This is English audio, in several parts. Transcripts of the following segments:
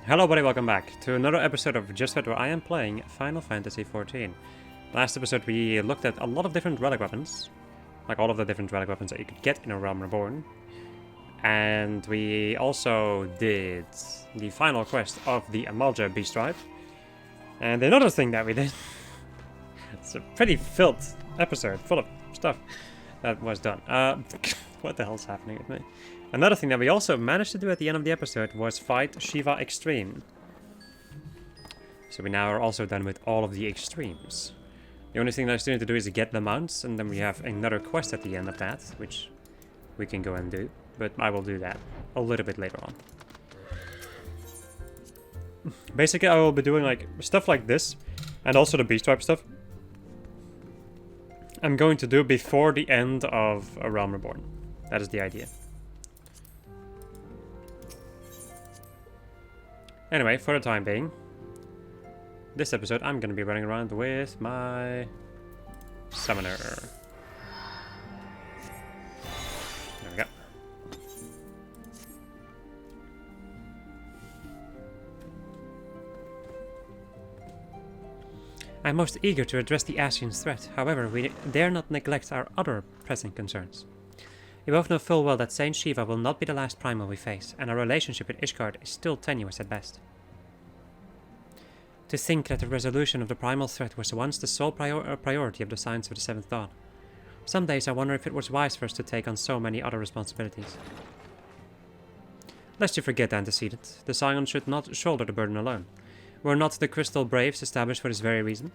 Hello buddy, welcome back to another episode of Just Fed where I am playing Final Fantasy XIV. Last episode we looked at a lot of different relic weapons, like all of the different relic weapons that you could get in a Realm Reborn. And we also did the final quest of the Amalja Beast Tribe. And another thing that we did, it's a pretty filled episode, full of stuff that was done. What the hell's happening with me? Another thing that we also managed to do at the end of the episode was fight Shiva Extreme. So we now are also done with all of the extremes. The only thing that I still need to do is get the mounts, and then we have another quest at the end of that, which we can go and do. But I will do that a little bit later on. Basically, I will be doing like stuff like this, and also the beast tribe stuff. I'm going to do before the end of a Realm Reborn. That is the idea. Anyway, for the time being, this episode I'm going to be running around with my summoner. There we go. I'm most eager to address the Ascian's threat. However, we dare not neglect our other pressing concerns. We both know full well that Saint Shiva will not be the last primal we face, and our relationship with Ishgard is still tenuous at best. To think that the resolution of the primal threat was once the sole priority of the Science of the Seventh Dawn. Some days I wonder if it was wise for us to take on so many other responsibilities. Lest you forget, antecedent, the Scion should not shoulder the burden alone. Were not the Crystal Braves established for this very reason?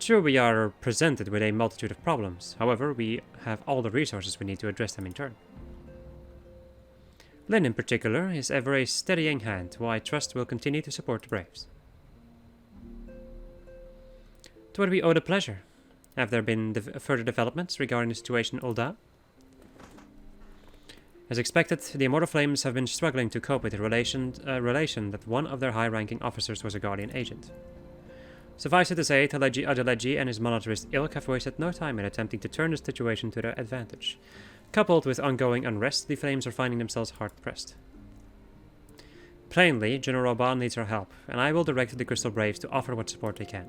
True, we are presented with a multitude of problems. However, we have all the resources we need to address them in turn. Lyn, in particular, is ever a steadying hand, who I trust will continue to support the Braves. To what we owe the pleasure. Have there been further developments regarding the situation in Ul'dah? As expected, the Immortal Flames have been struggling to cope with the relation that one of their high-ranking officers was a Guardian agent. Suffice it to say, Adeleji and his monetarist ilk have wasted no time in attempting to turn the situation to their advantage. Coupled with ongoing unrest, the Flames are finding themselves hard-pressed. Plainly, General Ban needs our help, and I will direct the Crystal Braves to offer what support they can.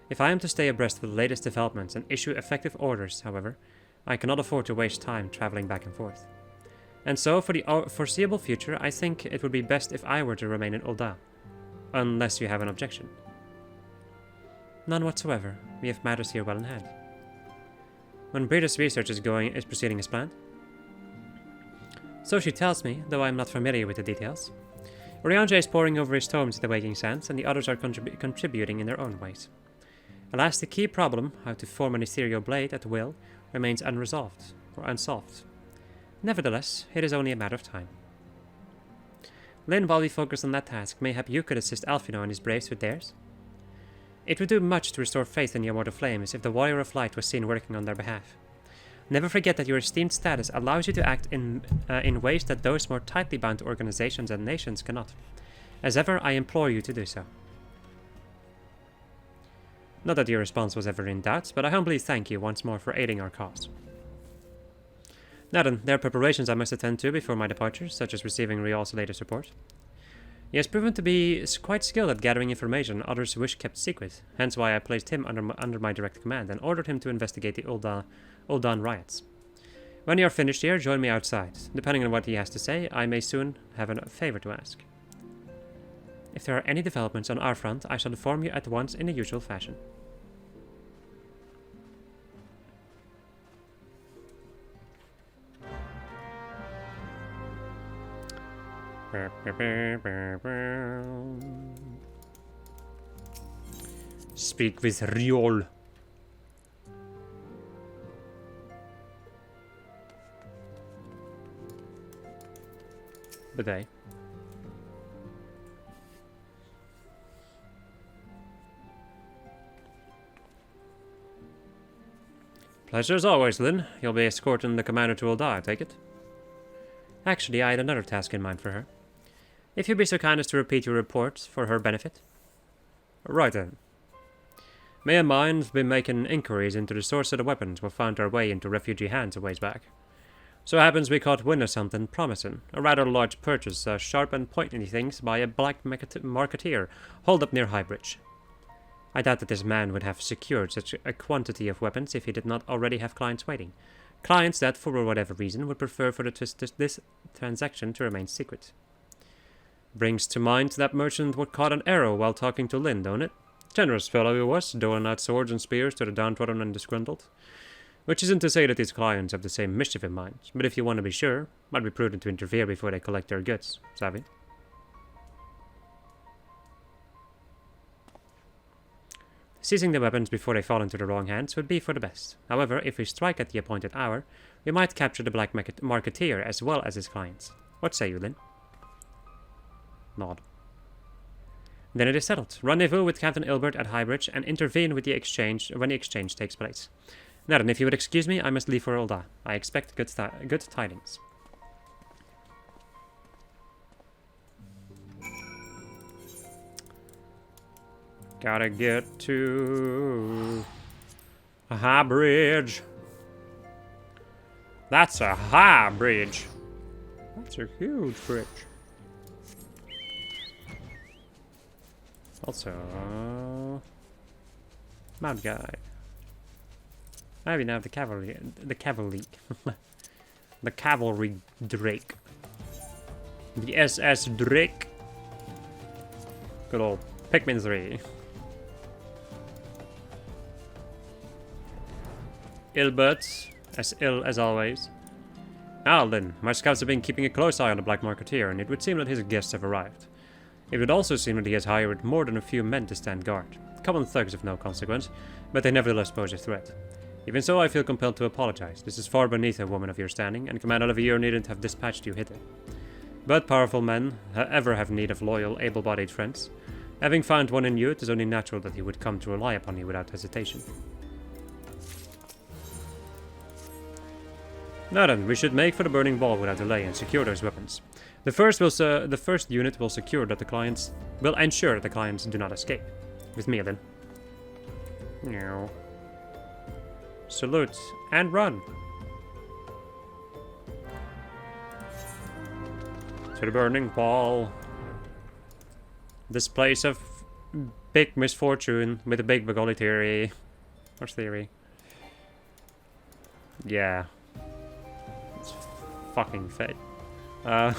If I am to stay abreast with the latest developments and issue effective orders, however, I cannot afford to waste time traveling back and forth. And so, for the foreseeable future, I think it would be best if I were to remain in Ul'dah. Unless you have an objection. None whatsoever. We have matters here well in hand. When Brida's research is proceeding as planned? So she tells me, though I am not familiar with the details. Oriange is poring over his tomes in the Waking Sands, and the others are contributing in their own ways. Alas, the key problem, how to form an ethereal blade at will, remains unsolved. Nevertheless, it is only a matter of time. Lyn, while we focus on that task, mayhap you could assist Alphino and his Braves with theirs? It would do much to restore faith in the Immortal Flames if the Warrior of Light was seen working on their behalf. Never forget that your esteemed status allows you to act in ways that those more tightly bound to organizations and nations cannot. As ever, I implore you to do so. Not that your response was ever in doubt, but I humbly thank you once more for aiding our cause. Now then, there are preparations I must attend to before my departure, such as receiving Rial's latest report. He has proven to be quite skilled at gathering information others wish kept secret, hence why I placed him under my direct command and ordered him to investigate the Ul'dah riots. When you are finished here, join me outside. Depending on what he has to say, I may soon have a favor to ask. If there are any developments on our front, I shall inform you at once in the usual fashion. Speak with Riol. Bidet. Pleasure as always, Lyn. You'll be escorting the commander to Ul'dah, I take it? Actually, I had another task in mind for her. If you'd be so kind as to repeat your report for her benefit. Right then. Me and mine have been making inquiries into the source of the weapons we found our way into refugee hands a ways back. So happens we caught wind of something promising. A rather large purchase, sharp and pointy things by a black marketeer, holed up near Highbridge. I doubt that this man would have secured such a quantity of weapons if he did not already have clients waiting. Clients that, for whatever reason, would prefer for this transaction to remain secret. Brings to mind that merchant what caught an arrow while talking to Lynn, don't it? Generous fellow he was, doling out swords and spears to the downtrodden and disgruntled. Which isn't to say that these clients have the same mischief in mind, but if you want to be sure, might be prudent to interfere before they collect their goods, savvy? Seizing the weapons before they fall into the wrong hands would be for the best. However, if we strike at the appointed hour, we might capture the black marketeer as well as his clients. What say you, Lynn? Nod. Then it is settled. Rendezvous with Captain Ilbert at Highbridge and intervene with the exchange when the exchange takes place. Now then, if you would excuse me, I must leave for Ulda. I expect good tidings. Gotta get to a high bridge. That's a high bridge. That's a huge bridge. Also, mount guide. I even have the cavalry, the cavalry Drake, the SS Drake. Good old Pikmin 3. Ilbert, as ill as always. Ah, Lynn, my scouts have been keeping a close eye on the Black Marketeer, and it would seem that his guests have arrived. It would also seem that he has hired more than a few men to stand guard. Common thugs of no consequence, but they nevertheless pose a threat. Even so, I feel compelled to apologize. This is far beneath a woman of your standing, and Commander Levier needn't have dispatched you hither. But powerful men ever have need of loyal, able-bodied friends. Having found one in you, it is only natural that he would come to rely upon you without hesitation. Now then, we should make for the burning ball without delay and secure those weapons. The first unit will ensure that the clients do not escape. With me, then. No. Salute and run. To the burning ball. This place of big misfortune with a big bagoli theory. What's theory? Yeah. It's fucking fate. I'm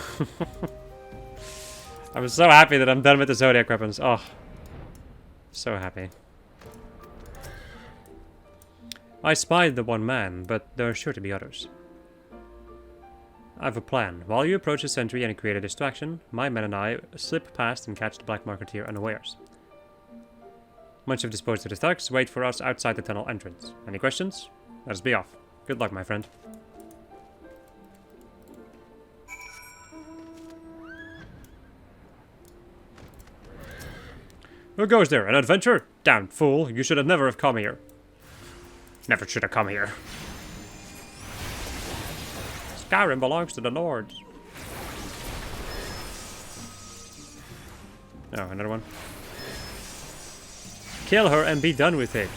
so happy that I'm done with the Zodiac weapons. Oh. So happy. I spied the one man, but there are sure to be others. I have a plan. While you approach the sentry and create a distraction, my men and I slip past and catch the Black Marketeer unawares. Once you've disposed of the thugs, wait for us outside the tunnel entrance. Any questions? Let us be off. Good luck, my friend. Who goes there? An adventure? Damn fool, you should have never have come here. Never should have come here. Skyrim belongs to the Lords. Oh, another one. Kill her and be done with it.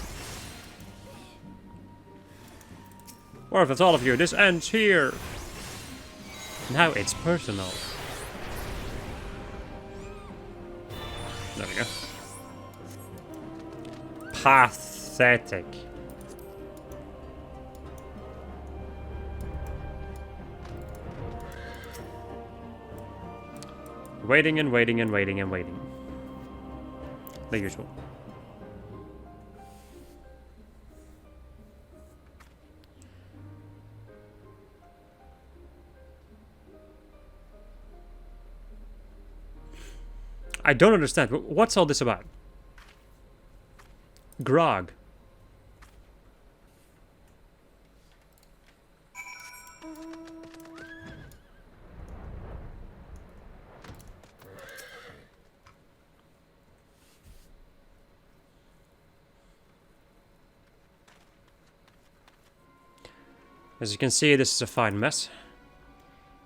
Or if it's all of you, this ends here. Now it's personal. There we go. Pathetic. Waiting and waiting and waiting and waiting. The usual. I don't understand. What's all this about? Grog. As you can see, this is a fine mess.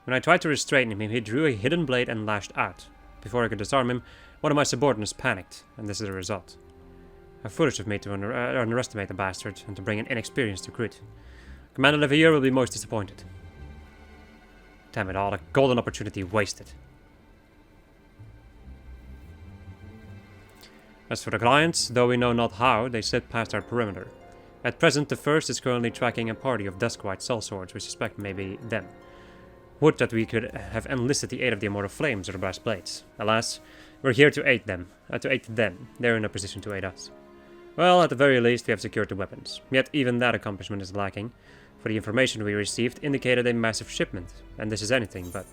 When I tried to restrain him, he drew a hidden blade and lashed out. Before I could disarm him, one of my subordinates panicked, and this is the result. How foolish of me to underestimate the bastard and to bring an inexperienced recruit. Commander Levier will be most disappointed. Damn it all, a golden opportunity wasted. As for the clients, though we know not how, they slip past our perimeter. At present, the first is currently tracking a party of Duskwhite sellswords we suspect may be them. Would that we could have enlisted the aid of the Immortal Flames or the Brass Blades. Alas, we're here to aid them. They're in a position to aid us. Well, at the very least, we have secured the weapons. Yet even that accomplishment is lacking, for the information we received indicated a massive shipment, and this is anything but.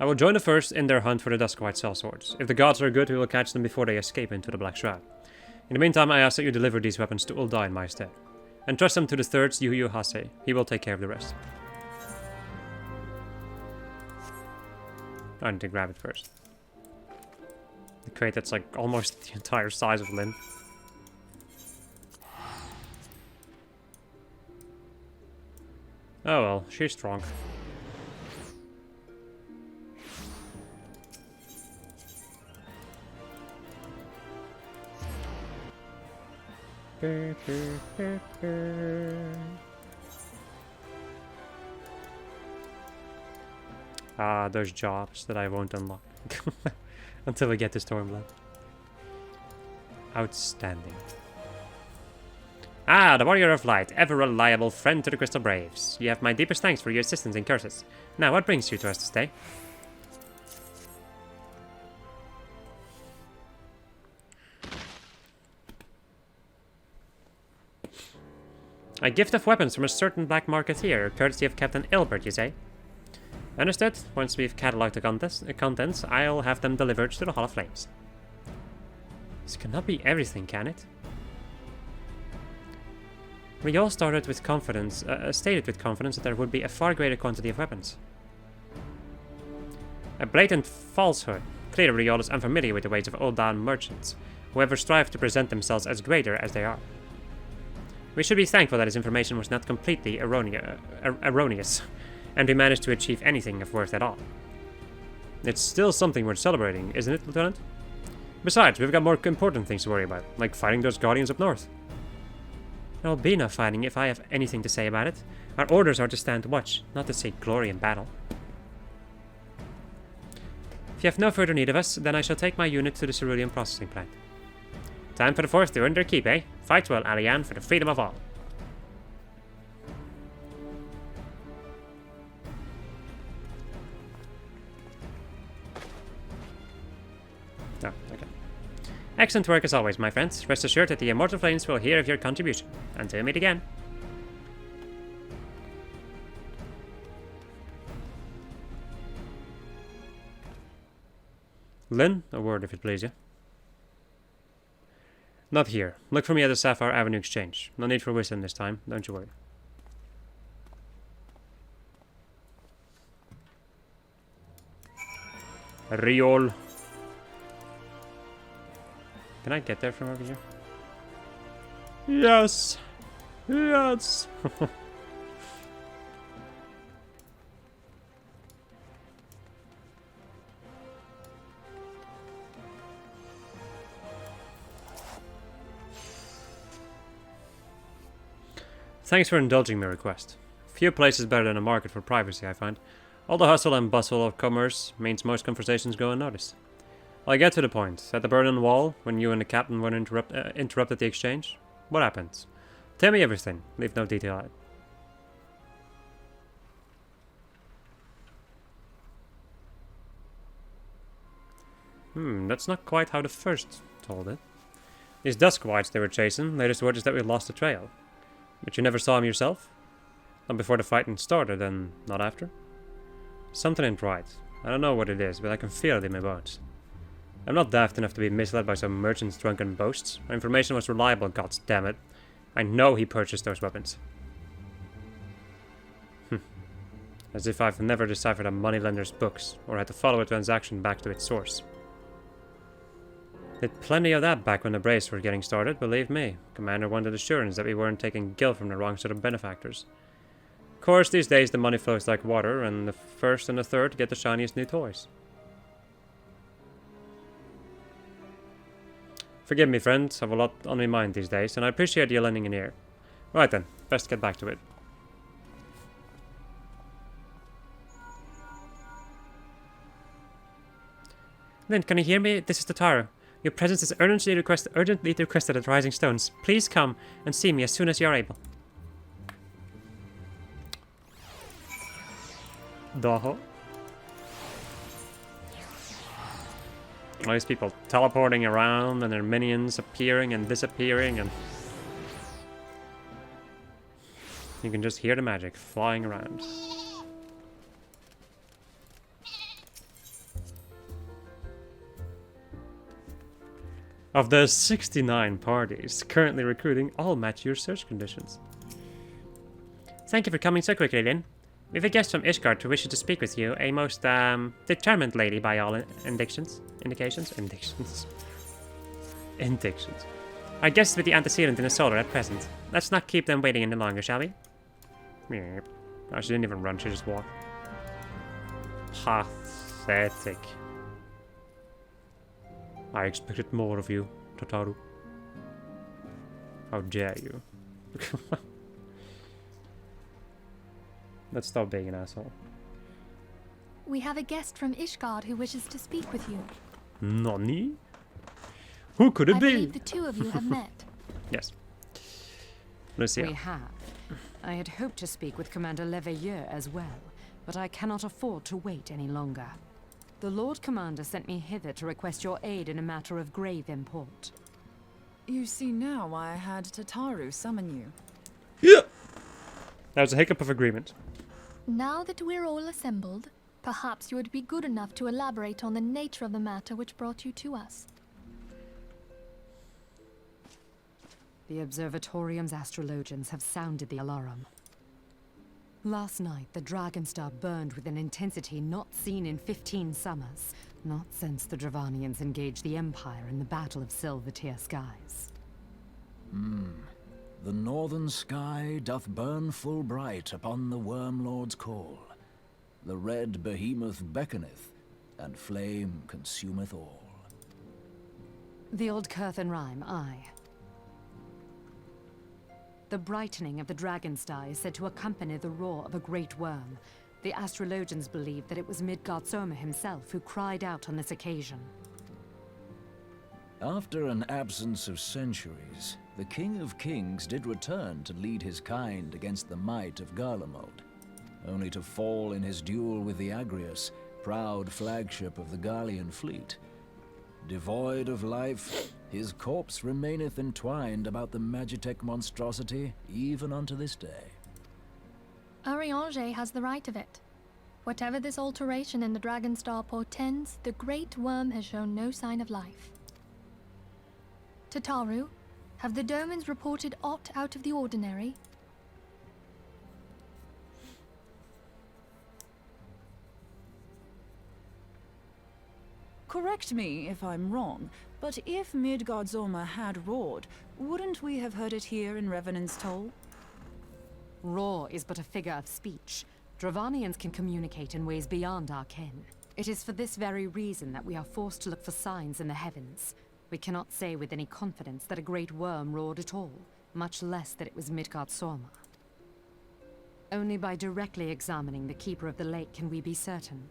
I will join the first in their hunt for the Duskwhite sellswords. If the gods are good, we will catch them before they escape into the Black Shroud. In the meantime, I ask that you deliver these weapons to Ul'dah in my stead. Entrust them to the third's Yuhu Hase. He will take care of the rest. I need to grab it first. The crate that's like almost the entire size of Lynn. Oh well, she's strong. Ah, those jobs that I won't unlock until we get to Stormblood. Outstanding. Ah, the Warrior of Light, ever reliable friend to the Crystal Braves. You have my deepest thanks for your assistance in curses. Now, what brings you to us to stay? A gift of weapons from a certain black marketeer, courtesy of Captain Ilbert, you say? Understood. Once we've catalogued the contents, I'll have them delivered to the Hall of Flames. This cannot be everything, can it? We all started with confidence, stated with confidence that there would be a far greater quantity of weapons. A blatant falsehood. Clearly Riol is unfamiliar with the ways of Ul'dah merchants, who ever strive to present themselves as greater as they are. We should be thankful that his information was not completely erroneous, and we managed to achieve anything of worth at all. It's still something worth celebrating, isn't it, Lieutenant? Besides, we've got more important things to worry about, like fighting those Guardians up north. There will be no fighting if I have anything to say about it. Our orders are to stand watch, not to seek glory in battle. If you have no further need of us, then I shall take my unit to the cerulean processing plant. Time for the Fourth to earn their keep, eh? Fight well, Alian, for the freedom of all. Oh, okay. Excellent work as always, my friends. Rest assured that the Immortal Flames will hear of your contribution. Until we meet again. Lynn, a word if it please you. Not here. Look for me at the Sapphire Avenue Exchange. No need for wisdom this time, don't you worry. Riol. Can I get there from over here? Yes! Yes! Thanks for indulging my request. Few places better than a market for privacy, I find. All the hustle and bustle of commerce means most conversations go unnoticed. I'll get to the point. At the Berlin Wall, when you and the captain were interrupted the exchange, what happened? Tell me everything. Leave no detail out. That's not quite how the first told it. These Duskwhites they were chasing, latest word is that we lost the trail. But you never saw him yourself? Not before the fighting started, and not after? Something ain't right. I don't know what it is, but I can feel it in my bones. I'm not daft enough to be misled by some merchant's drunken boasts. My information was reliable, goddammit. I know he purchased those weapons. As if I've never deciphered a moneylender's books, or had to follow a transaction back to its source. Did plenty of that back when the Braves were getting started, believe me. Commander wanted assurance that we weren't taking gil from the wrong sort of benefactors. Of course, these days the money flows like water, and the first and the third get the shiniest new toys. Forgive me, friend. I have a lot on my mind these days, and I appreciate you lending an ear. Right then, best get back to it. Lynn, can you hear me? This is Tataru. Your presence is urgently requested at Rising Stones. Please come and see me as soon as you are able. Daho. All these people teleporting around and their minions appearing and disappearing, and you can just hear the magic flying around. Of the 69 parties currently recruiting, all match your search conditions. Thank you for coming so quickly, Lynn. We have a guest from Ishgard who wishes to speak with you, a most determined lady by all indications. Our guest with the antecedent in the solar at present. Let's not keep them waiting any longer, shall we? Oh, she didn't even run, she just walked. Pathetic. I expected more of you, Tataru. How dare you? Let's stop being an asshole. We have a guest from Ishgard who wishes to speak with you. Nani? Who could it be? I believe the two of you have met. Yes. Lucia. We have. I had hoped to speak with Commander Leveilleur as well, but I cannot afford to wait any longer. The Lord Commander sent me hither to request your aid in a matter of grave import. You see now why I had Tataru summon you. Yeah! That was a hiccup of agreement. Now that we're all assembled, perhaps you would be good enough to elaborate on the nature of the matter which brought you to us. The Observatorium's astrologians have sounded the alarm. Last night, the Dragonstar burned with an intensity not seen in 15 summers, not since the Dravanians engaged the Empire in the Battle of Silvertear Skies. The northern sky doth burn full bright upon the Wormlord's call. The red behemoth beckoneth, and flame consumeth all. The old Curthan rhyme, aye. The brightening of the Dragonstar is said to accompany the roar of a great worm. The astrologians believe that it was Midgardsormr himself who cried out on this occasion. After an absence of centuries, the King of Kings did return to lead his kind against the might of Garlemald, only to fall in his duel with the Agrius, proud flagship of the Garlean fleet. Devoid of life, his corpse remaineth entwined about the Magitech monstrosity even unto this day. Ariange has the right of it. Whatever this alteration in the Dragonstar portends, the Great Worm has shown no sign of life. Tataru, have the Domans reported aught out of the ordinary? Correct me if I'm wrong, but if Midgardsormr had roared, wouldn't we have heard it here in Revenant's Toll? Roar is but a figure of speech. Dravanians can communicate in ways beyond our ken. It is for this very reason that we are forced to look for signs in the heavens. We cannot say with any confidence that a great worm roared at all, much less that it was Midgardsormr. Only by directly examining the Keeper of the Lake can we be certain.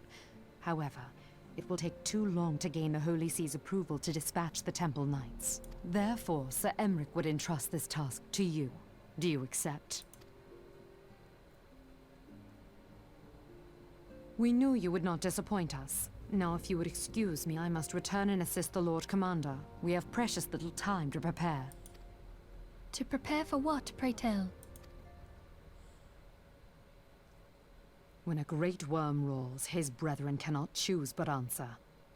However, it will take too long to gain the Holy See's approval to dispatch the Temple Knights. Therefore, Sir Emric would entrust this task to you. Do you accept? We knew you would not disappoint us. Now, if you would excuse me, I must return and assist the Lord Commander. We have precious little time to prepare. To prepare for what, pray tell? When a great worm roars, his brethren cannot choose but answer.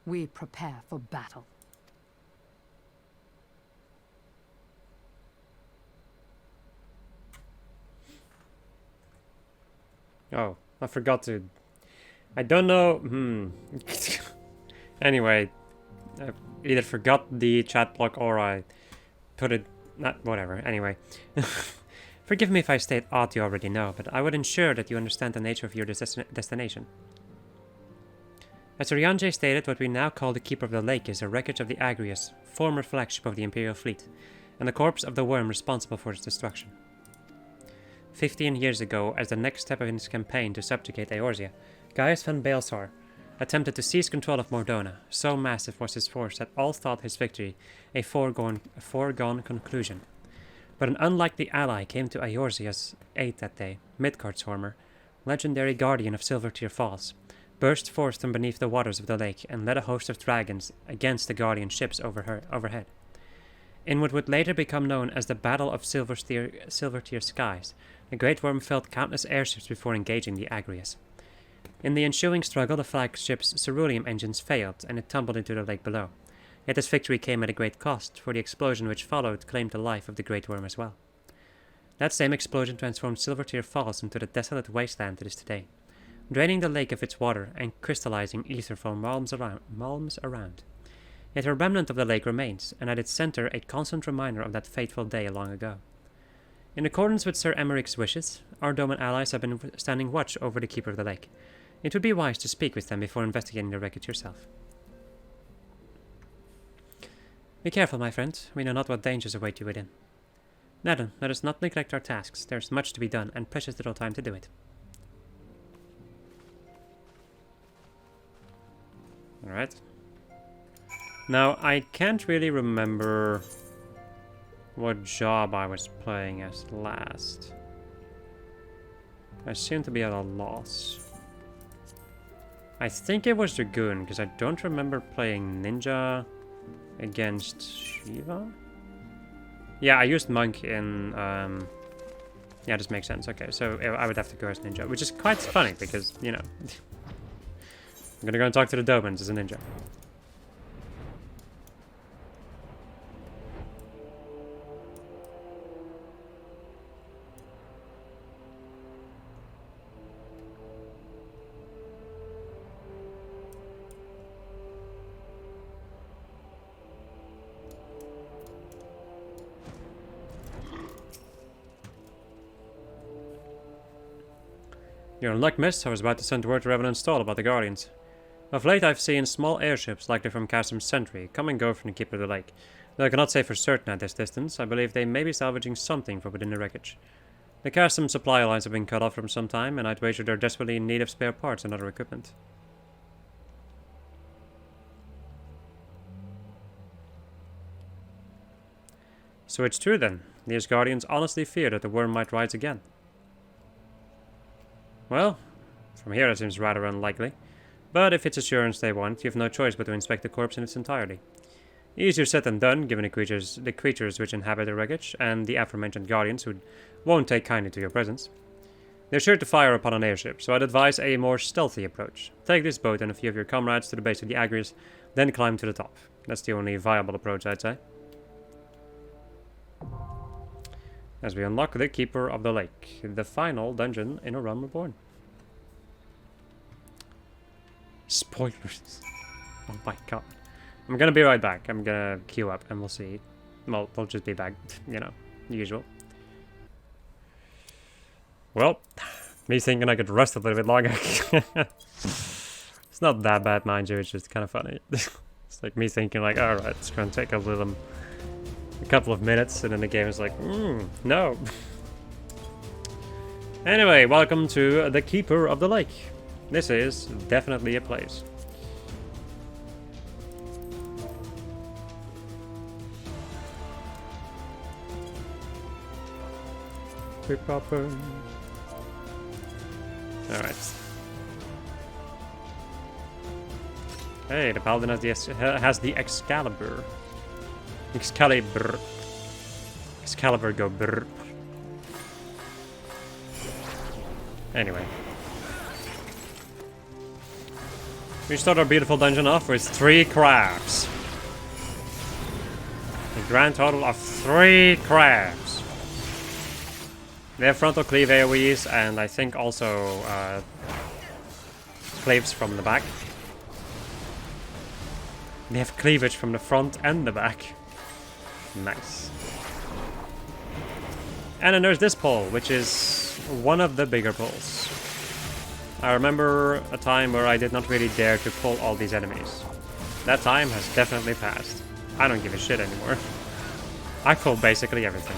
We prepare for battle. Oh, I forgot to... I don't know... Anyway, I either forgot the chat block or I put it... Not, whatever, anyway. Forgive me if I state aught you already know, but I would ensure that you understand the nature of your destination. As Orianjay stated, what we now call the Keeper of the Lake is a wreckage of the Agrius, former flagship of the Imperial fleet, and the corpse of the worm responsible for its destruction. 15 years ago, as the next step in his campaign to subjugate Eorzea, Gaius van Baelsar attempted to seize control of Mordona. So massive was his force that all thought his victory a foregone conclusion. But an unlikely ally came to Eorzea's aid that day. Midgardsormr, legendary guardian of Silvertear Falls, burst forth from beneath the waters of the lake and led a host of dragons against the guardian ships overhead. In what would later become known as the Battle of Silvertear Skies, the Great Worm felled countless airships before engaging the Agrius. In the ensuing struggle, the flagship's ceruleum engines failed, and it tumbled into the lake below. Yet this victory came at a great cost, for the explosion which followed claimed the life of the Great Worm as well. That same explosion transformed Silvertear Falls into the desolate wasteland it is today, draining the lake of its water and crystallizing ether from malms around. Yet a remnant of the lake remains, and at its center a constant reminder of that fateful day long ago. In accordance with Sir Emmerich's wishes, our Doman allies have been standing watch over the Keeper of the Lake. It would be wise to speak with them before investigating the wreckage yourself. Be careful, my friend. We know not what dangers await you within. Now then, let us not neglect our tasks. There is much to be done, and precious little time to do it. Alright. Now, I can't really remember what job I was playing as last. I seem to be at a loss. I think it was Dragoon, because I don't remember playing Ninja against Shiva. Yeah, I used Monk in... yeah, this makes sense. Okay, so I would have to go as Ninja, which is quite funny, because, you know... I'm gonna go and talk to the Domans as a Ninja. You're in luck, miss. I was about to send word to Revenant Stall about the Guardians. Of late I've seen small airships, likely from Chasm's Sentry, come and go from the Keeper of the Lake. Though I cannot say for certain at this distance, I believe they may be salvaging something from within the wreckage. The Chasm supply lines have been cut off from some time, and I'd wager they're desperately in need of spare parts and other equipment. So it's true then. These Guardians honestly fear that the worm might rise again. Well, from here it seems rather unlikely. But if it's assurance they want, you have no choice but to inspect the corpse in its entirety. Easier said than done, given the creatures which inhabit the wreckage, and the aforementioned Guardians who won't take kindly to your presence. They're sure to fire upon an airship, so I'd advise a more stealthy approach. Take this boat and a few of your comrades to the base of the Agrius, then climb to the top. That's the only viable approach, I'd say. As we unlock the Keeper of the Lake, the final dungeon in A Realm Reborn. Spoilers. Oh my god. I'm gonna be right back. I'm gonna queue up and we'll see. Well, we'll just be back, you know, usual. Well, me thinking I could rest a little bit longer. It's not that bad, mind you, it's just kind of funny. It's like me thinking like, alright, it's gonna take a couple of minutes, and then the game is like, no. Anyway, welcome to the Keeper of the Lake. This is definitely a place. Alright. Hey, the Paladin has the Excalibur. Excalibur go brr. Anyway. We start our beautiful dungeon off with 3 crabs. A grand total of 3 crabs. They have frontal cleave AoEs, and I think also cleaves from the back. They have cleavage from the front and the back. Nice. And then there's this pole, which is one of the bigger poles. I remember a time where I did not really dare to pull all these enemies. That time has definitely passed. I don't give a shit anymore. I pull basically everything.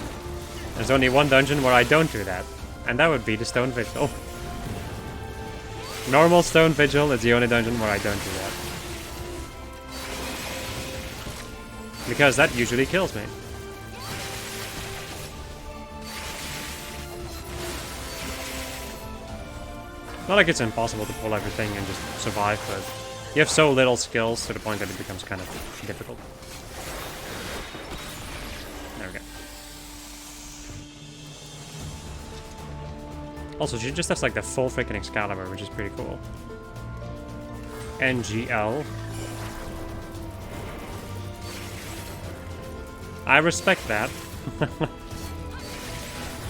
There's only one dungeon where I don't do that, and that would be the Stone Vigil. Normal Stone Vigil is the only dungeon where I don't do that. Because that usually kills me. Not like it's impossible to pull everything and just survive, but you have so little skills to the point that it becomes kind of difficult. There we go. Also, she just has like the full freaking Excalibur, which is pretty cool. NGL. I respect that.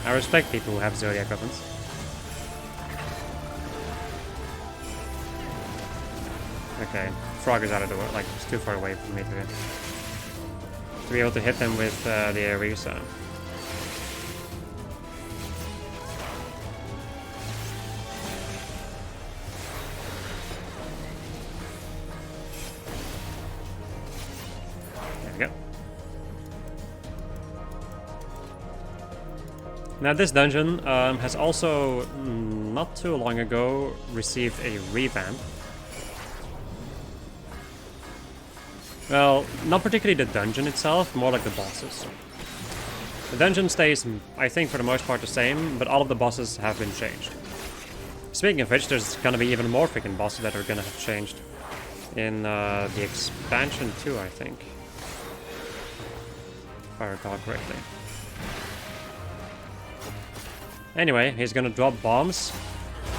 I respect people who have Zodiac weapons. Okay, Frog is out of the way, like, it's too far away for me to be able to hit them with the Arisa. There we go. Now this dungeon has also, not too long ago, received a revamp. Well, not particularly the dungeon itself, more like the bosses. The dungeon stays, I think, for the most part the same, but all of the bosses have been changed. Speaking of which, there's gonna be even more freaking bosses that are gonna have changed in the expansion too, I think. If I recall correctly. Anyway, he's gonna drop bombs,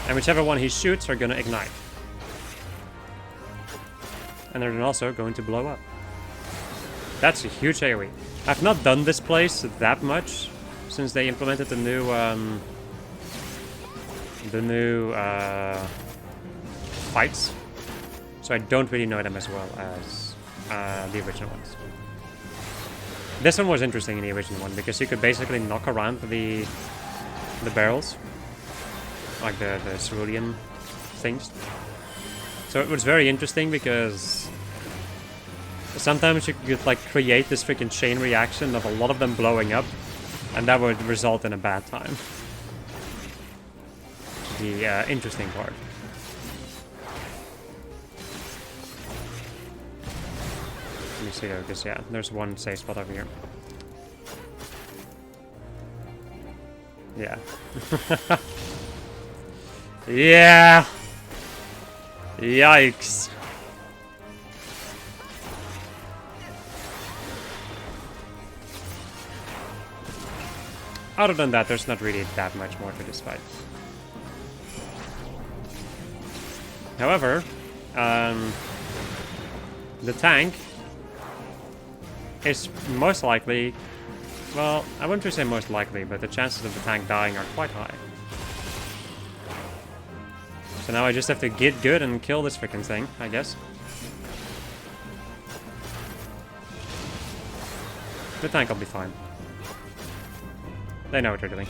and whichever one he shoots are gonna ignite. And they're also going to blow up. That's a huge AoE. I've not done this place that much since they implemented the new fights, so I don't really know them as well as the original ones. This one was interesting in the original one because you could basically knock around the barrels, like the cerulean things. So it was very interesting because sometimes you could like create this freaking chain reaction of a lot of them blowing up, and that would result in a bad time. The interesting part. Let me see though, because yeah, there's one safe spot over here. Yeah. Yeah! Yikes. Other than that, there's not really that much more to this fight. However, the tank is most likely, well, I wouldn't say most likely, but the chances of the tank dying are quite high. So now I just have to get good and kill this freaking thing, I guess. The tank will be fine. They know what they're doing.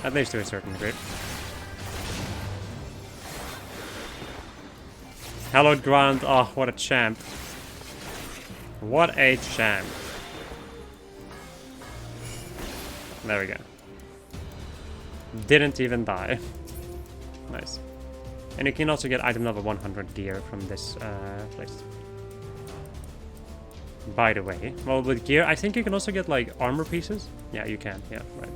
At least to a certain degree. Hallowed Ground, oh, what a champ. What a champ. There we go. Didn't even die. Nice. And you can also get item level 100 gear from this place. By the way, well, with gear, I think you can also get like armor pieces. Yeah, you can. Yeah, right.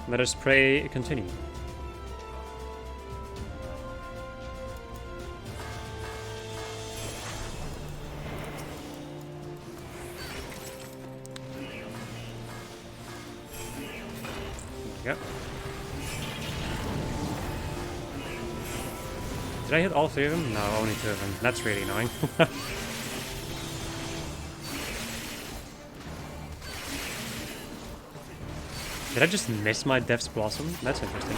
Let us pray continue. Yep. Did I hit all three of them? No, only two of them. That's really annoying. Did I just miss my Death's Blossom? That's interesting.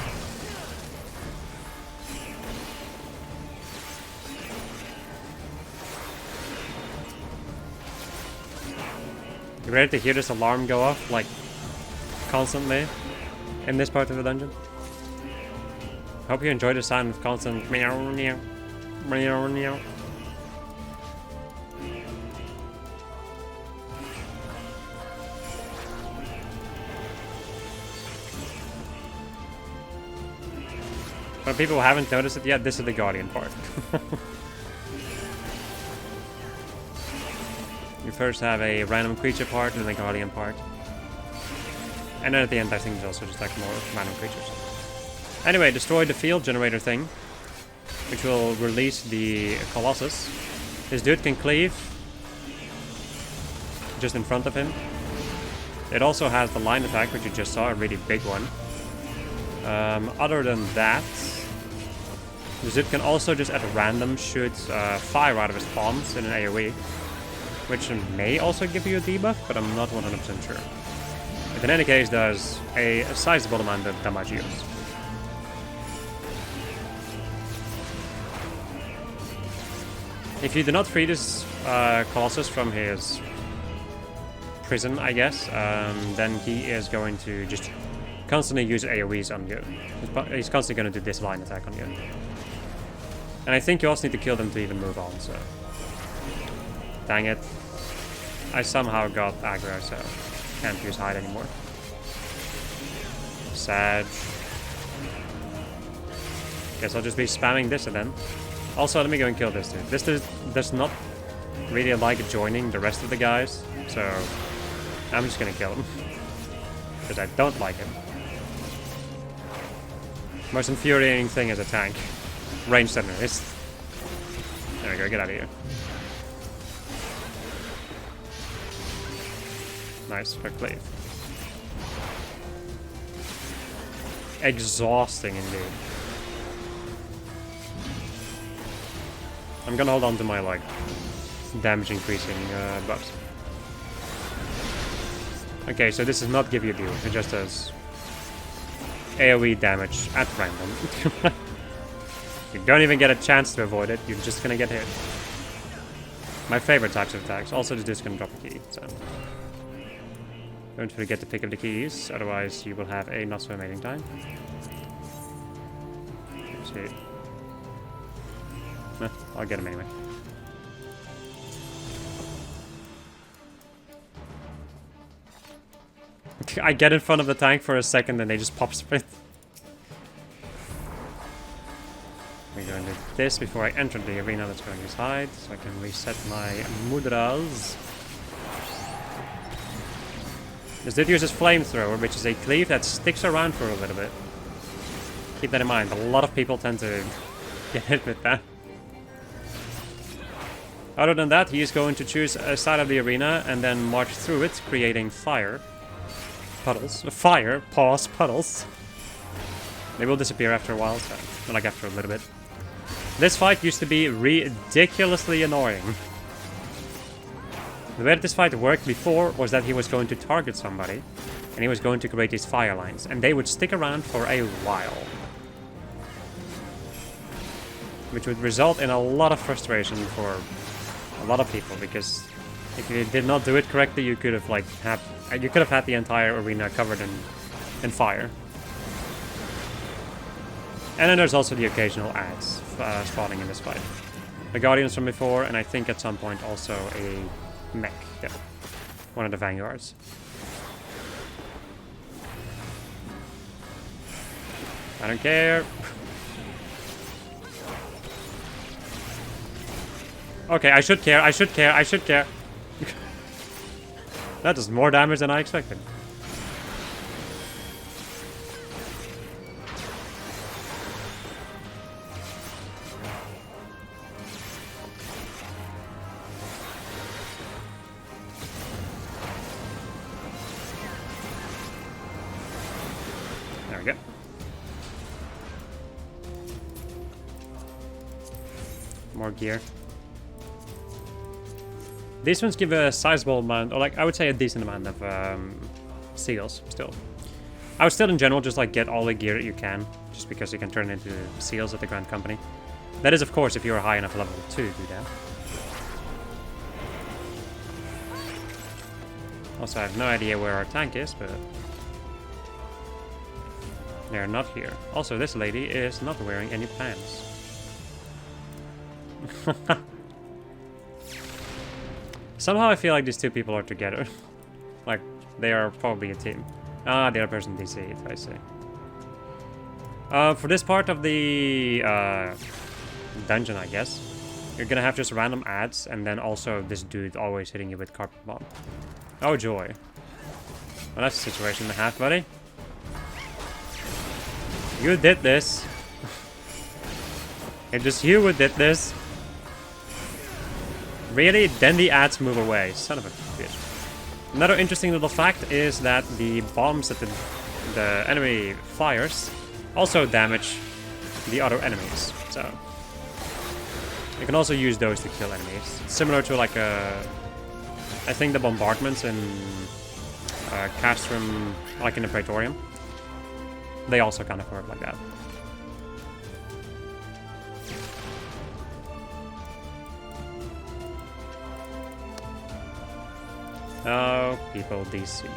You ready to hear this alarm go off, like, constantly in this part of the dungeon? Hope you enjoy the sound of constant meow meow meow meow. For people who haven't noticed it yet, this is the Guardian part. You first have a random creature part and then the Guardian part. And then at the end I think there's also just like more random creatures. Anyway, destroy the field generator thing, which will release the Colossus. This dude can cleave just in front of him. It also has the line attack, which you just saw, a really big one. Other than that, the dude can also just at random shoot fire out of his palms in an AoE, which may also give you a debuff, but I'm not 100% sure. It in any case does a sizable amount of damage use. If you do not free this Colossus from his prison, I guess, then he is going to just constantly use AoEs on you. He's constantly going to do this line attack on you. And I think you also need to kill them to even move on, so... Dang it. I somehow got aggro, so can't use hide anymore. Sad. Guess I'll just be spamming this then. Also, let me go and kill this dude. This dude does not really like joining the rest of the guys, so I'm just gonna kill him. Because I don't like him. Most infuriating thing is a tank. Ranged enemies. There we go, get out of here. Nice, quick cleave. Exhausting indeed. I'm gonna hold on to my, like, damage increasing buffs. Okay, so this does not give you a deal, it just does AoE damage at random. You don't even get a chance to avoid it, you're just gonna get hit. My favorite types of attacks. Also, the dude's gonna drop a key, so... Don't forget to pick up the keys, otherwise you will have a not so amazing time. Let's see. Nah, I'll get him anyway. I get in front of the tank for a second and they just pop sprint. We're going to do this before I enter the arena. Let's go and use hide so I can reset my mudras. This dude uses flamethrower, which is a cleave that sticks around for a little bit. Keep that in mind. A lot of people tend to get hit with that. Other than that, he is going to choose a side of the arena and then march through it, creating fire. Puddles. Fire. Pause. Puddles. They will disappear after a while, so... like after a little bit. This fight used to be ridiculously annoying. The way that this fight worked before was that he was going to target somebody, and he was going to create these fire lines, and they would stick around for a while. Which would result in a lot of frustration for a lot of people, because if you did not do it correctly, you could have had the entire arena covered in fire. And then there's also the occasional ads spawning in this fight. The Guardians from before, and I think at some point also a mech. Yeah, one of the vanguards. I don't care. Okay, I should care, I should care, I should care. That does more damage than I expected. There we go. More gear. These ones give a sizable amount, or like I would say a decent amount of seals still. I would still in general just like get all the gear that you can, just because you can turn it into seals at the Grand Company. That is of course if you're high enough level to do that. Also, I have no idea where our tank is, but they're not here. Also, this lady is not wearing any pants. Somehow I feel like these two people are together. Like, they are probably a team. Ah, the other person DC, if I say. For this part of the dungeon, I guess, you're gonna have just random ads, and then also this dude always hitting you with carpet bomb. Oh joy. Well, that's a situation and a half, buddy. You did this. It's just you who did this. Really? Then the ads move away. Son of a bitch. Another interesting little fact is that the bombs that the enemy fires also damage the other enemies. So you can also use those to kill enemies. It's similar to like I think the bombardments in Castrum, like in the Praetorium. They also kind of work like that. Oh, people DCing.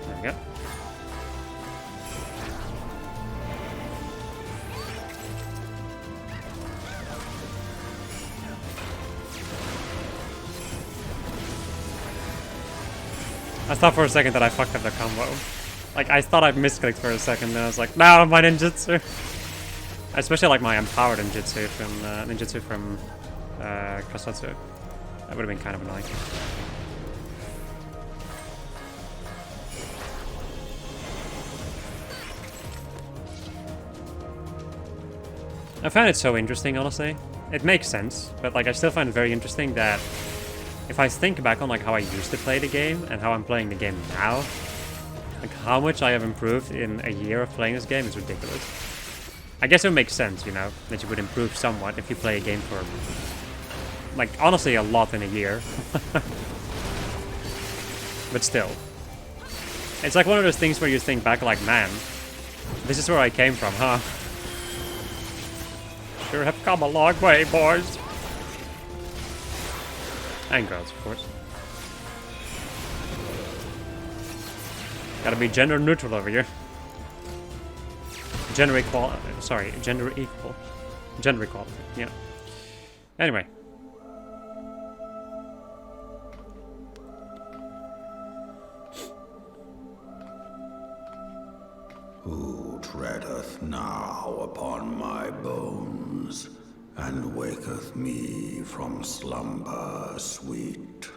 There we go. I thought for a second that I fucked up the combo. Like, I thought I misclicked for a second, then I was like, no, my ninjutsu! Especially like my empowered ninjutsu from Kasatsu. That would have been kind of annoying. I find it so interesting, honestly. It makes sense, but like I still find it very interesting that if I think back on like how I used to play the game and how I'm playing the game now, like how much I have improved in a year of playing this game is ridiculous. I guess it would make sense, you know, that you would improve somewhat if you play a game for, like, honestly a lot in a year. But still. It's like one of those things where you think back like, man, this is where I came from, huh? Sure have come a long way, boys. And girls, of course. Gotta be gender neutral over here. Gender equality. Sorry, gender equal. Gender equality, yeah. Anyway. Who treadeth now upon my bones, and waketh me from slumber sweet?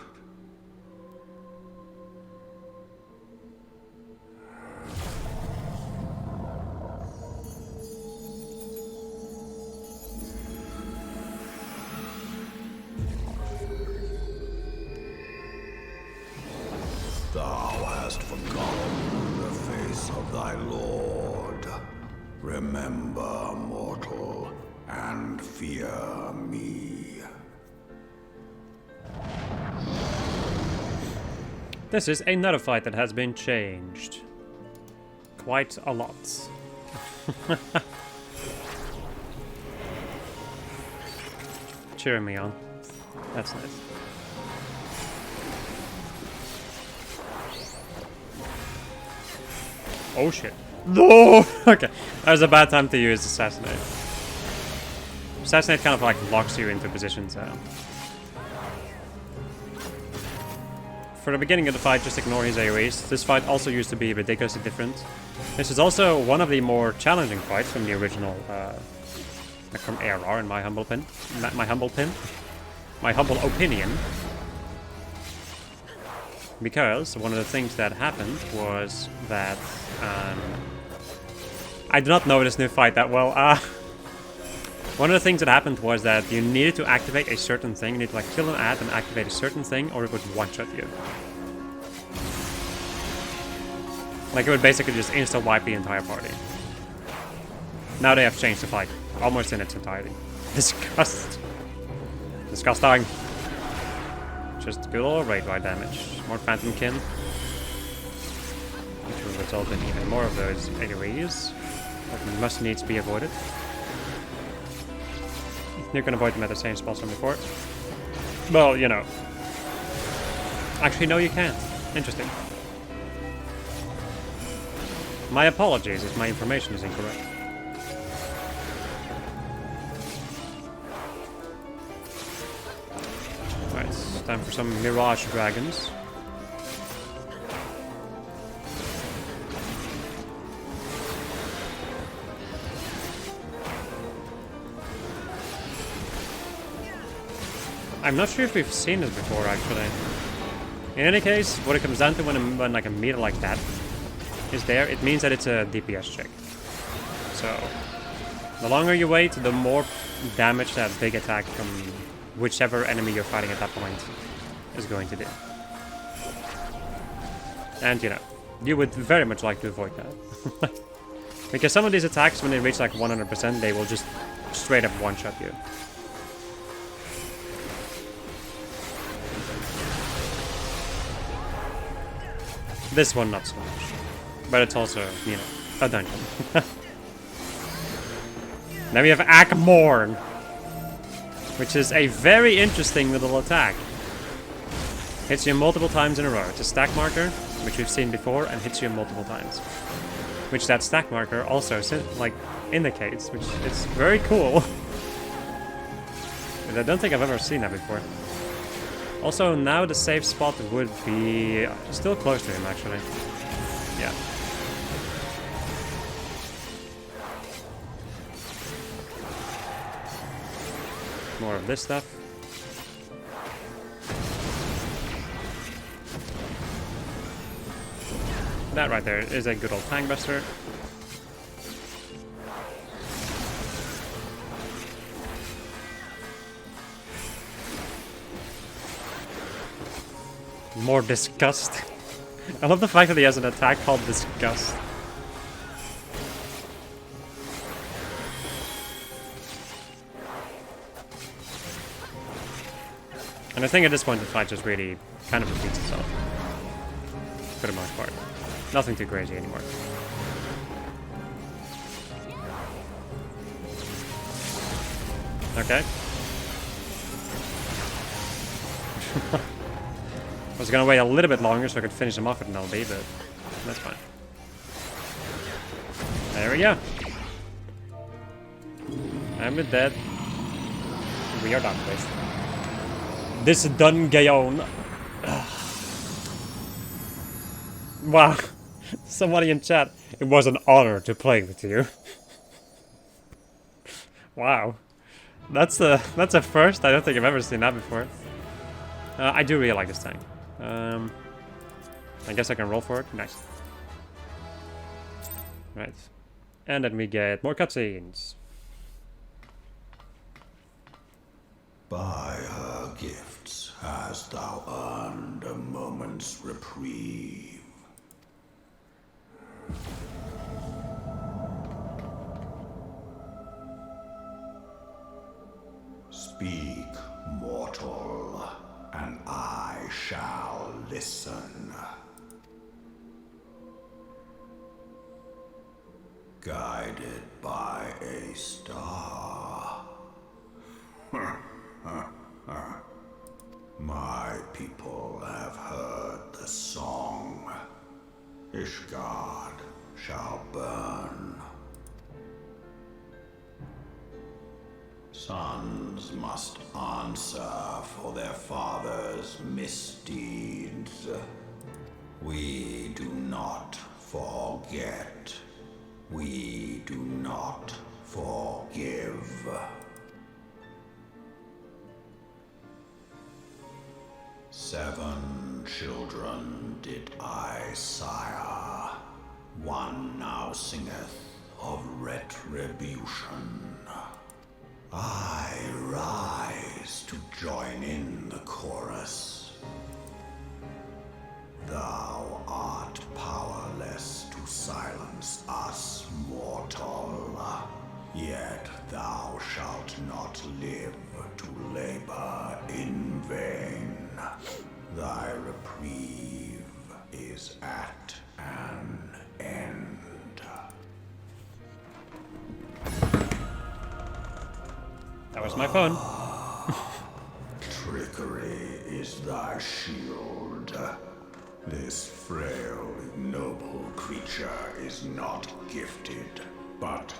Thou hast forgotten the face of thy Lord. Remember, mortal, and fear me. This is another fight that has been changed. Quite a lot. Cheering me on. That's nice. Oh shit. No! Okay, that was a bad time to use Assassinate. Assassinate kind of like locks you into position, so... For the beginning of the fight, just ignore his AoEs. This fight also used to be ridiculously different. This is also one of the more challenging fights from the original, from ARR in my humble opinion. Because one of the things that happened was that I do not know this new fight that well. One of the things that happened was that you needed to activate a certain thing. You need to like kill an ad and activate a certain thing, or it would one-shot you. Like, it would basically just insta-wipe the entire party. Now they have changed the fight, almost in its entirety. Disgusting. Just good old raid ride damage. More Phantom Kin. Which will result in even more of those AoEs. That must needs be avoided. You can avoid them at the same spots from before. Well, you know. Actually, no, you can't. Interesting. My apologies if my information is incorrect. Alright, it's time for some Mirage Dragons. I'm not sure if we've seen this before, actually. In any case, what it comes down to when like a meter like that is there, it means that it's a DPS check. So, the longer you wait, the more damage that big attack from whichever enemy you're fighting at that point is going to do. And, you know, you would very much like to avoid that. Because some of these attacks, when they reach like 100%, they will just straight up one-shot you. This one not so much. But it's also, you know, a dungeon. Then we have Akmorn, which is a very interesting little attack. Hits you multiple times in a row. It's a stack marker, which we've seen before, and hits you multiple times. Which that stack marker also, like, indicates, which is very cool. But I don't think I've ever seen that before. Also, now the safe spot would be still close to him, actually. Yeah. More of this stuff. That right there is a good old Tank Buster. More Disgust. I love the fact that he has an attack called Disgust. And I think at this point the fight just really kind of repeats itself. For the most part. Nothing too crazy anymore. Okay. I was gonna wait a little bit longer so I could finish him off with an LB, but that's fine. There we go. I'm dead. We are done, please. This done, Gaon. Wow. Somebody in chat. It was an honor to play with you. Wow. That's a first. I don't think I've ever seen that before. I do really like this tank. I guess I can roll for it. Nice. Right. And then we get more cutscenes. By her gifts hast thou earned a moment's reprieve. Speak, mortal, and I shall listen. Guided by a star. My people have heard the song. Ishgard shall burn. Sons must answer for their father's misdeeds. We do not forget. We do not forgive. Seven children did I sire. One now singeth of retribution. I rise to join in the chorus. Thou art powerless silence us, mortal. Yet thou shalt not live to labor in vain. Thy reprieve is at an end. That was my phone. Trickery is thy shield. This frail, ignoble creature is not gifted, but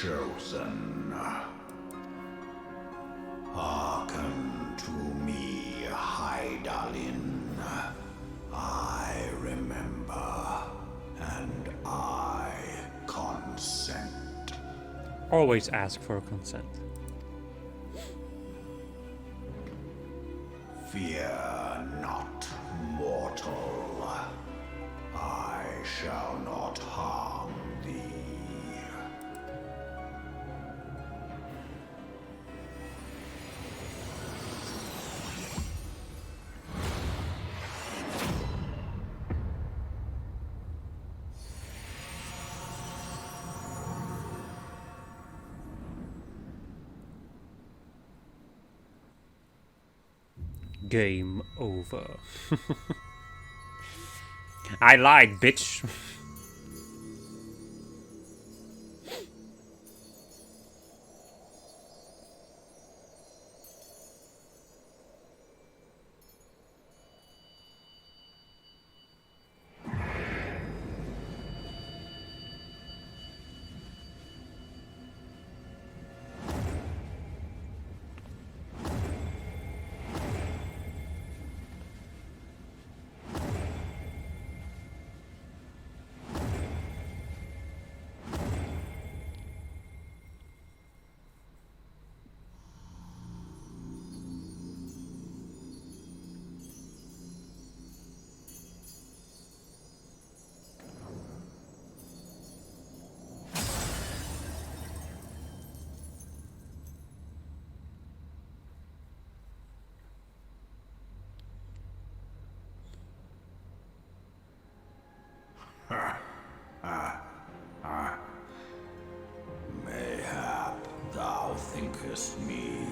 chosen. Hearken to me, Hydaelyn. I remember, and I consent. Always ask for consent. Fear not, mortal. I shall not harm thee. Game over. I lied, bitch. Mayhap thou thinkest me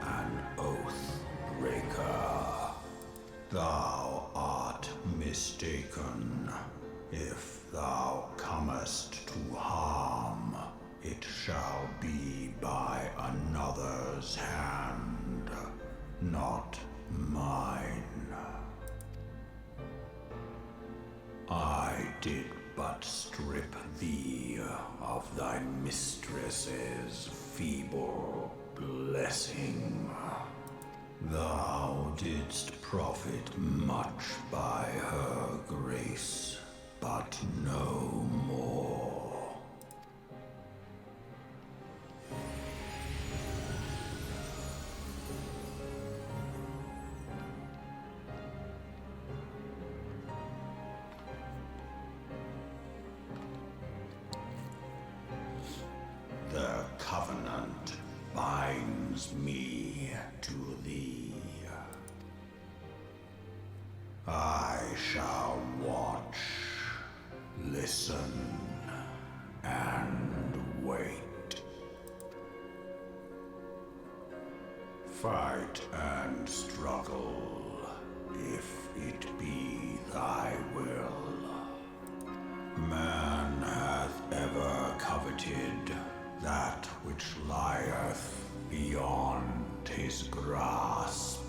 an oath breaker. Thou art mistaken. If thou comest to harm, it shall be by another's hand, not mine. I did but strip thee of thy mistress's feeble blessing. Thou didst profit much by her grace, but no more. The covenant binds me to thee. I shall watch, listen, and wait. Fight and struggle, if it be thy will. Man hath ever coveted that which lieth beyond his grasp.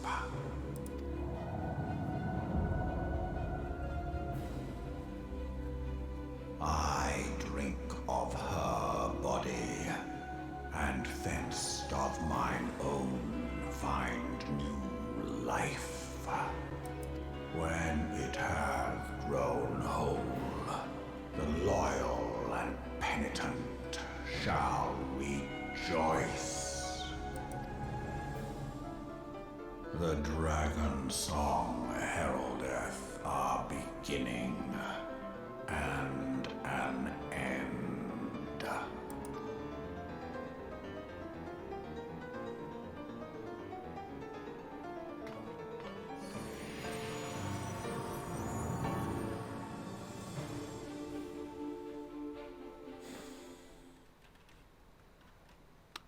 I drink of her body, and thence doth mine own find new life. When it hath grown whole, the loyal and penitent shall rejoice. The dragon song heraldeth our beginning and an end.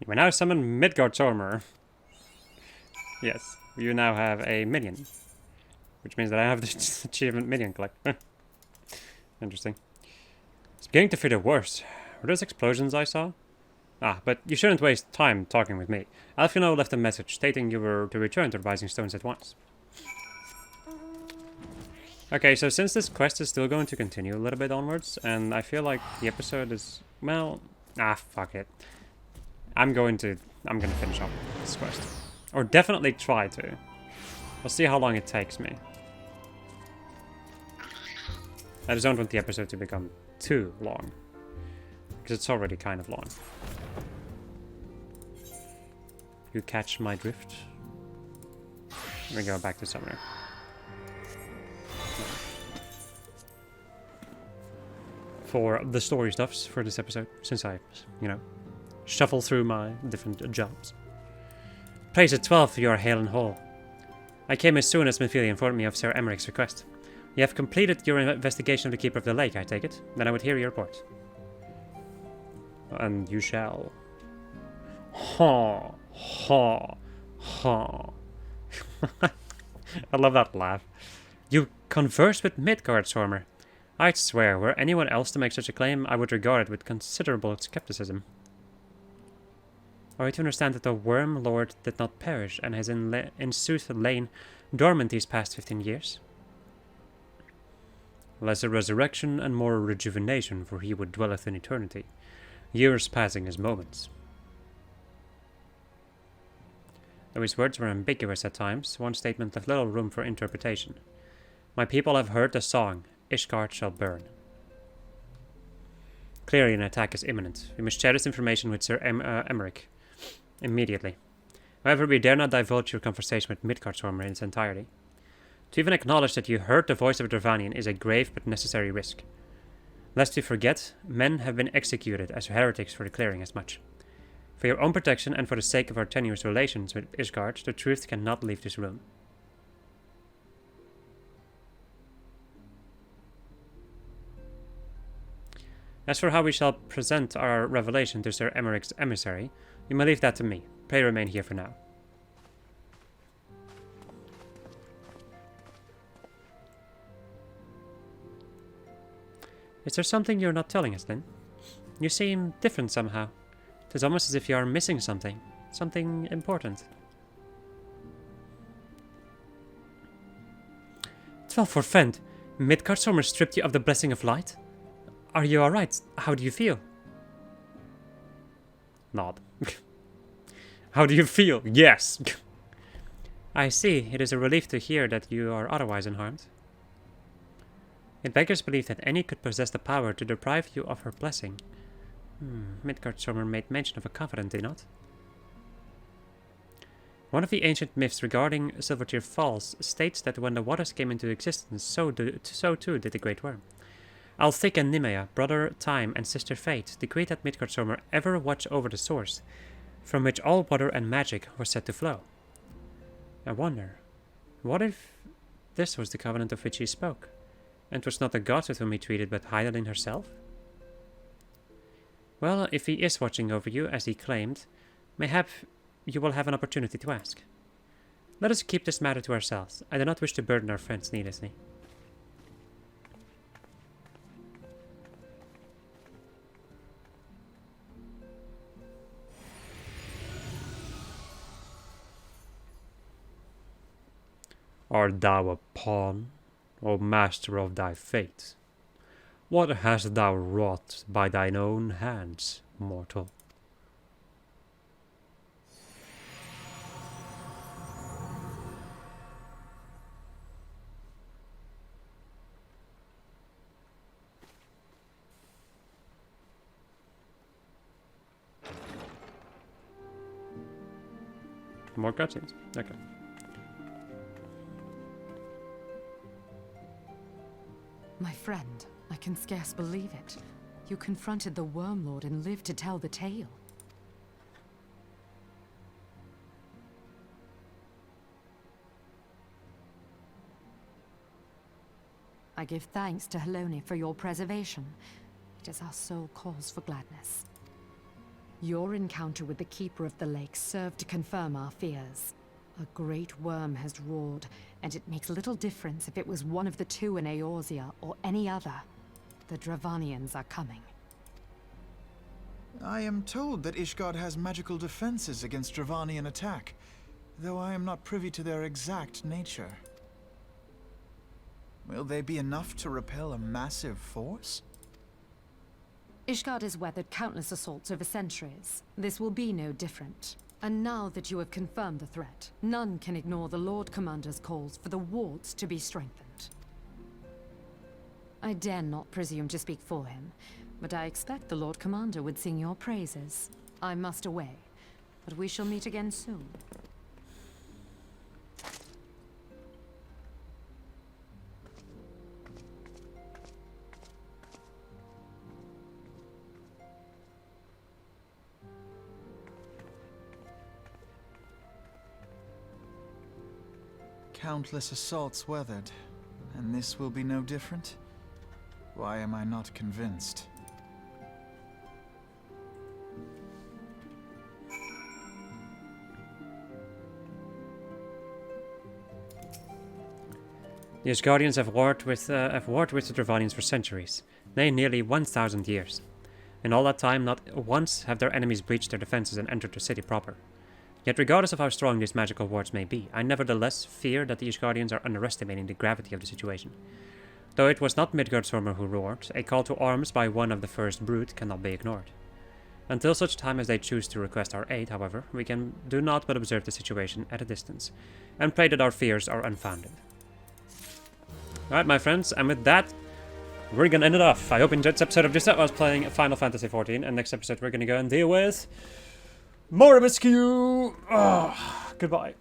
You may now summon Midgardsormr. Yes, you now have a minion. Which means that I have the achievement minion collect. Interesting. It's beginning to feel the worst. Were those explosions I saw? Ah, but you shouldn't waste time talking with me. Alfino left a message stating you were to return to the Rising Stones at once. Okay, so since this quest is still going to continue a little bit onwards, and I feel like the episode is, well, fuck it. I'm gonna finish off this quest. Or definitely try to. We'll see how long it takes me. I just don't want the episode to become too long. Because it's already kind of long. You catch my drift? Let me go back to Summoner. For the story stuffs for this episode, since I, shuffle through my different jobs. Praise at 12 for your hail and haul. I came as soon as Mephilia informed me of Sir Emmerich's request. You have completed your investigation of the Keeper of the Lake, I take it? Then I would hear your report. And you shall. Ha, ha, ha. I love that laugh. You conversed with Midgardsormr. I'd swear, were anyone else to make such a claim, I would regard it with considerable skepticism. Are you to understand that the Worm Lord did not perish and has in sooth lain dormant these past 15 years? Less a resurrection and more a rejuvenation, for he would dwelleth in eternity, years passing as moments. Though his words were ambiguous at times, one statement left little room for interpretation. My people have heard the song, Ishgard shall burn. Clearly an attack is imminent. We must share this information with Sir Emmerich immediately. However, we dare not divulge your conversation with Midgardsormr in its entirety. To even acknowledge that you heard the voice of a Dravanian is a grave but necessary risk. Lest you forget, men have been executed as heretics for declaring as much. For your own protection and for the sake of our tenuous relations with Ishgard, the truth cannot leave this room. As for how we shall present our revelation to Sir Emmerich's emissary, you may leave that to me. Pray remain here for now. Is there something you're not telling us, then? You seem different somehow. It is almost as if you are missing something. Something important. 12 for Fend. Midgardsormr stripped you of the blessing of light? Are you alright? How do you feel? Nod. How do you feel? Yes! I see. It is a relief to hear that you are otherwise unharmed. It beggars belief that any could possess the power to deprive you of her blessing. Midgardsormr made mention of a covenant, did he not? One of the ancient myths regarding Silvertear Falls states that when the waters came into existence, so too did the Great Worm. Althik and Nimea, brother Time and sister Fate, decreed that Midgardsormr ever watch over the source, from which all water and magic were said to flow. I wonder, what if this was the covenant of which he spoke, and was not the gods with whom he treated, but Hydaelyn herself? Well, if he is watching over you, as he claimed, mayhap you will have an opportunity to ask. Let us keep this matter to ourselves. I do not wish to burden our friends needlessly. Art thou a pawn, O master of thy fate? What hast thou wrought by thine own hands, mortal? More cutscenes. Okay. My friend, I can scarce believe it. You confronted the Worm Lord and lived to tell the tale. I give thanks to Helone for your preservation. It is our sole cause for gladness. Your encounter with the Keeper of the Lake served to confirm our fears. A great worm has roared, and it makes little difference if it was one of the two in Eorzea or any other. The Dravanians are coming. I am told that Ishgard has magical defenses against Dravanian attack, though I am not privy to their exact nature. Will they be enough to repel a massive force? Ishgard has weathered countless assaults over centuries. This will be no different. And now that you have confirmed the threat, none can ignore the Lord Commander's calls for the wards to be strengthened. I dare not presume to speak for him, but I expect the Lord Commander would sing your praises. I must away, but we shall meet again soon. Countless assaults weathered, and this will be no different? Why am I not convinced? The Asgardians have warred with the Dravanians for centuries, nay, nearly 1,000 years. In all that time, not once have their enemies breached their defenses and entered the city proper. Yet regardless of how strong these magical wards may be, I nevertheless fear that the Ishgardians are underestimating the gravity of the situation. Though it was not Midgardsormr who roared, a call to arms by one of the first brood cannot be ignored. Until such time as they choose to request our aid, however, we can do not but observe the situation at a distance, and pray that our fears are unfounded. Alright, my friends, and with that, we're gonna end it off. I hope you enjoyed this episode of Just That. I was playing Final Fantasy XIV, and next episode we're gonna go and deal with... more MSQ! Oh, goodbye.